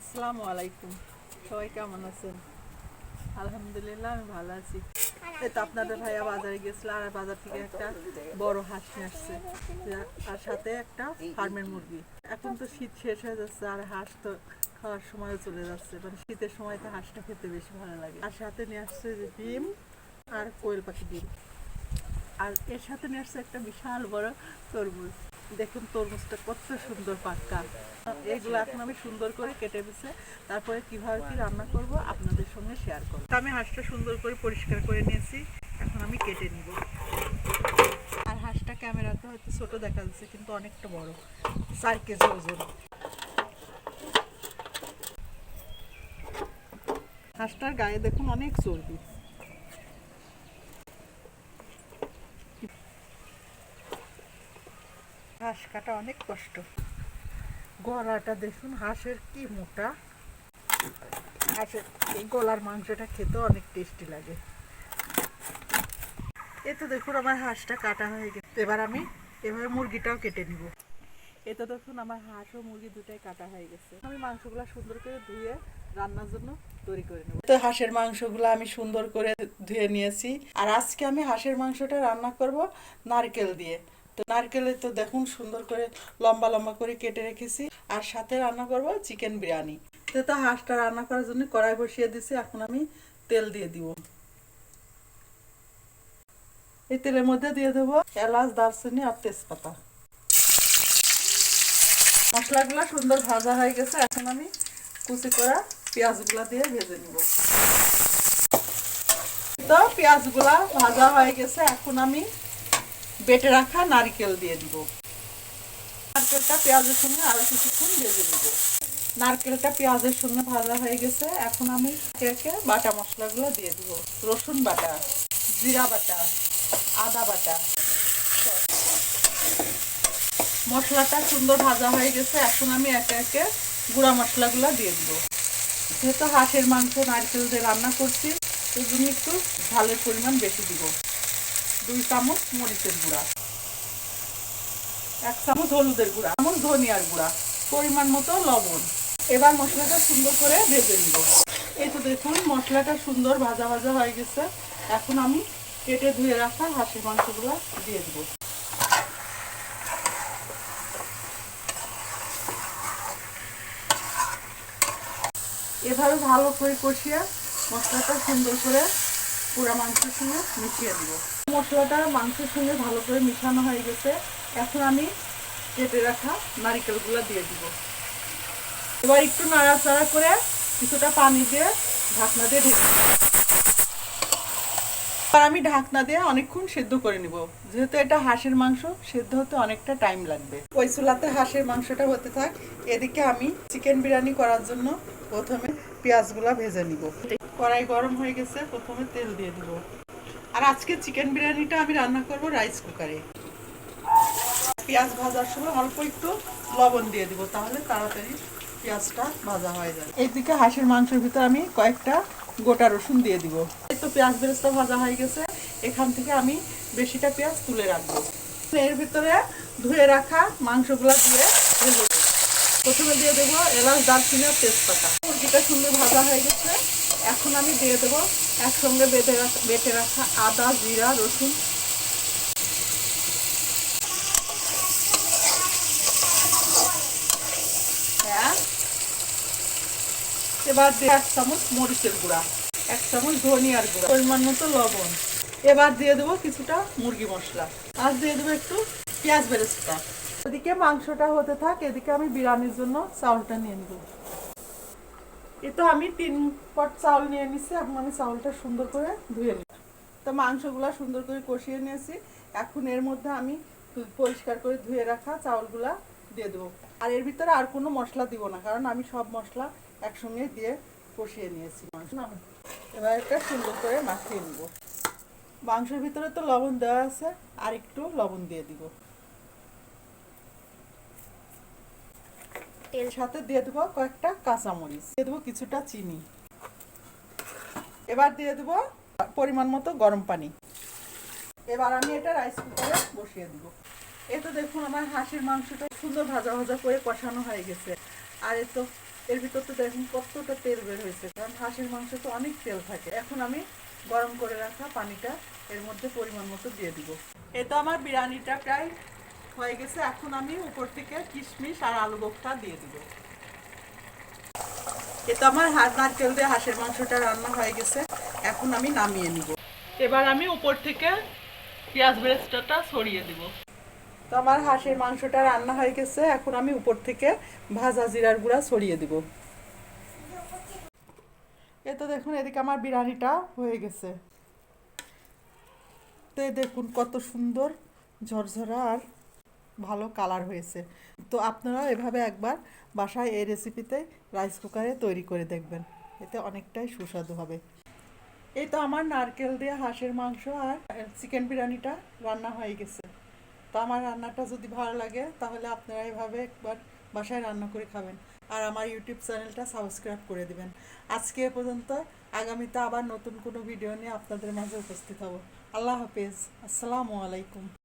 আসসালামু আলাইকুম। সবাই কেমন আছেন? আলহামদুলিল্লাহ আমি ভালো আছি। এই তো আপনাদের ভাইয়া বাজারে গেছিল আর বাজার থেকে একটা বড় হাঁস নিয়ে আসছে, আর সাথে একটা ফার্মের মুরগি। এখন তো শীত শেষ হয়ে যাচ্ছে আর হাঁস তো খাওয়ার সময়ও চলে যাচ্ছে, মানে শীতের সময় তো হাঁসটা খেতে বেশি ভালো লাগে। আর সাথে নিয়ে আসছে যে ডিম আর কোয়েল পাখি ডিম, আর এর সাথে নিয়ে আসছে একটা বিশাল বড় তরমুজ। দেখুন তরমুজটা কত সুন্দর পাক্কা। এগুলো এখন আমি সুন্দর করে কেটে বেছে তারপরে কিভাবে কি রান্না করব আপনাদের সঙ্গে শেয়ার করব। আমি হাঁসটা সুন্দর করে পরিষ্কার করে নিয়েছি, এখন আমি কেটে নিব। আর হাঁসটা ক্যামেরাতে হয়তো ছোট দেখা যাচ্ছে কিন্তু অনেকটা বড়, 4 কেজি ওজন। হাঁসটার গায়ে দেখুন অনেক চর্বি। হাঁস কাটা অনেক কষ্ট। গলাটা দেখুন হাঁসের কি মোটা। হাঁসের এই গলার মাংসটা খেতে অনেক টেস্টি লাগে। এই তো দেখুন আমার হাঁসটা কাটা হয়ে গেছে, এবার আমি এভাবে মুরগিটাও কেটে নিব। এই তো দেখুন আমার হাঁস ও মুরগি দুটাই কাটা হয়ে গেছে। আমি মাংসগুলো সুন্দর করে ধুয়ে রান্নার জন্য তৈরি করে নেব। তো হাঁসের মাংসগুলো আমি সুন্দর করে ধুয়ে নিয়েছি, আর আজকে আমি হাঁসের মাংসটা রান্না করব নারকেল দিয়ে। তো নারকেলে তো দেখুন সুন্দর করে লম্বা লম্বা করে কেটে রেখেছি, আর সাথে রান্না করব চিকেন বিরিয়ানি। তো হাঁসটা রান্না করার জন্য কড়াই বসিয়ে দিছি, এখন আমি তেল দিয়ে দিব। এই তেলের মধ্যে দিয়ে দেবো এলাচ, দারচিনি আর তেজপাতা। মশলাগুলো সুন্দর ভাজা হয়ে গেছে, এখন আমি কুচি করা পেঁয়াজগুলো দিয়ে ভেজে নিব। তো পেঁয়াজগুলা ভাজা হয়ে গেছে, এখন আমি বেটে রাখা নারকেল দিয়ে দিব। নারকেলটা পেঁয়াজের সঙ্গে আরো কিছুক্ষণ ভেজে নিব। নারকেলটা পেঁয়াজের সঙ্গে ভাজা হয়ে গেছে, এখন আমি একে একে বাটা মশলাগুলো দিয়ে দিব। রসুন বাটা, জিরা বাটা, আদা বাটা। মশলাটা সুন্দর ভাজা হয়ে গেছে, এখন আমি একে একে গুঁড়া মশলাগুলো দিয়ে দিব। যেহেতু হাঁসের মাংস নারকেল দিয়ে রান্না করছি, এই জন্য একটু ঝালের পরিমাণ বেশি দিব। 2 চামচ মরিচের গুঁড়া, 1 চামচ হলুদের গুঁড়া, চামচ ধনিয়ার গুঁড়া, পরিমাণ মতো লবণ। এবার মশলাটা সুন্দর করে ভেজে নিব। এই তো দেখুন মশলাটা সুন্দর ভাজা ভাজা হয়ে গেছে, এখন আমি কেটে ধুয়ে রাখা হাঁসের মাংসগুলো দিয়ে দিব। এভাবে ভালো করে কষিয়ে মশলাটা সুন্দর করে পুরো মাংসের সঙ্গে মিশিয়ে দিব। মশলাটা মাংসের সঙ্গে ভালো করে মিশানো হয়ে গেছে, এখন আমি কেটে রাখা নারকেলগুলো দিয়ে দিব। এবার একটু নাড়াচাড়া করে কিছুটা পানি দিয়ে ঢাকনা দিয়ে ঢেকে দিব। আর আমি ঢাকনা দিয়ে অনেকক্ষণ সেদ্ধ করে নিব, যেহেতু এটা হাঁসের মাংস, সেদ্ধ হতে অনেকটা টাইম লাগবে। ওই চুলাতে হাঁসের মাংসটা হতে থাক, এদিকে আমি চিকেন বিরিয়ানি করার জন্য প্রথমে পেঁয়াজগুলো ভেজে নিব। কড়াই গরম হয়ে গেছে, প্রথমে তেল দিয়ে দিব। আর আজকে চিকেন বিরিয়ানিটা আমি রান্না করব রাইস কুকারে। পেঁয়াজ ভাজার সময় অল্প একটু লবণ দিয়ে দিব, তাহলে তাড়াতাড়ি পেঁয়াজটা ভাজা হয়ে যাবে। এইদিকে হাঁসের মাংসের ভিতরে আমি কয়েকটা গোটা রসুন দিয়ে দিব। এই তো পেঁয়াজ বেরেস্তা ভাজা হয়ে গেছে, এখান থেকে আমি বেশিটা পেঁয়াজ তুলে রাখবো। এর ভিতরে ধুয়ে রাখা মাংসগুলো দিয়ে ভেজে দেবো। প্রথমে দিয়ে দেবো এলাচ, দারচিনি আর তেজপাতা। মুরগিটা সুন্দর ভাজা হয়ে গেছে, এখন আমি দিয়ে দেবো একসঙ্গে বেটে রাখা আদা, জিরা, রসুন। হ্যাঁ, এবার দিয়ে 1 চামচ মরিচের গুঁড়া, 1 চামচ ধনিয়ার গুঁড়া, পরিমাণ মতো লবণ। এবার দিয়ে দেবো কিছুটা মুরগি মশলা, আর দিয়ে দেবো একটু পেঁয়াজ বেরেস্তা। এদিকে মাংসটা হতে থাক, এদিকে আমি বিরিয়ানির জন্য চাউলটা নিয়ে নেব। এই তো আমি 3 পট চাউল নিয়ে নিচ্ছি, এখন আমি চাউলটা সুন্দর করে ধুয়ে নিই। তো মাংসগুলা সুন্দর করে কষিয়ে নিয়েছি, এখন এর মধ্যে আমি পরিষ্কার করে ধুয়ে রাখা চাউলগুলা দিয়ে দেবো। আর এর ভিতরে আর কোনো মশলা দিব না, কারণ আমি সব মশলা একসঙ্গে দিয়ে কষিয়ে নিয়েছি। এবার এটা সুন্দর করে মাখিয়ে নেব। মাংসের ভিতরে তো লবণ দেওয়া আছে, আর একটু লবণ দিয়ে দিব। এর সাথে দিয়ে দেবো কয়েকটা কাঁচামরিচ, দিয়ে দেবো কিছুটা চিনি। এবার দিয়ে দেবো পরিমাণ মতো গরম পানি। এবার আমি এটা রাইস কুকারে বসিয়ে দিব। এই তো দেখুন আমার হাঁসের মাংসটা সুন্দর ভাজা ভাজা করে কষানো হয়ে গেছে, আর এই তো এর ভিতর তো দেখুন কতটা তেল বের হয়েছে, কারণ হাঁসের মাংস তো অনেক তেল থাকে। এখন আমি গরম করে রাখা পানিটা এর মধ্যে পরিমাণ মতো দিয়ে দিব। এই তো আমার বিরিয়ানিটা প্রায় হয়ে গেছে। এখন আমি উপর থেকে কিশমিশ আর আলু বোখরা দিয়ে দিব। এই তো আমার নারকেল দিয়ে হাঁসের মাংসটা রান্না হয়ে গেছে। এখন আমি নামিয়ে নিব। এবার আমি উপর থেকে পেঁয়াজ বেরেস্তাটা ছড়িয়ে দিব। তো আমার হাঁসের মাংসটা রান্না হয়ে গেছে। এখন আমি উপর থেকে ভাজা জিরার গুঁড়া ছড়িয়ে দিব। এ তো দেখুন, এদিকে আমার বিরিয়ানিটা হয়ে গেছে। তো দেখুন কত সুন্দর ঝরঝরা আর ভালো কালার হয়েছে। তো আপনারা এভাবে একবার বাসায় এই রেসিপিতে রাইস কুকারে তৈরি করে দেখবেন, এতে অনেকটাই সুস্বাদু হবে। এই তো আমার নারকেল দিয়ে হাঁসের মাংস আর চিকেন বিরিয়ানিটা রান্না হয়ে গেছে। তো আমার রান্নাটা যদি ভালো লাগে তাহলে আপনারা এভাবে একবার বাসায় রান্না করে খাবেন, আর আমার ইউটিউব চ্যানেলটা সাবস্ক্রাইব করে দিবেন। আজকে এ পর্যন্ত। আগামীতে আবার নতুন কোনো ভিডিও নিয়ে আপনাদের মাঝে উপস্থিত হব। আল্লাহ হাফেজ। আসসালামু আলাইকুম।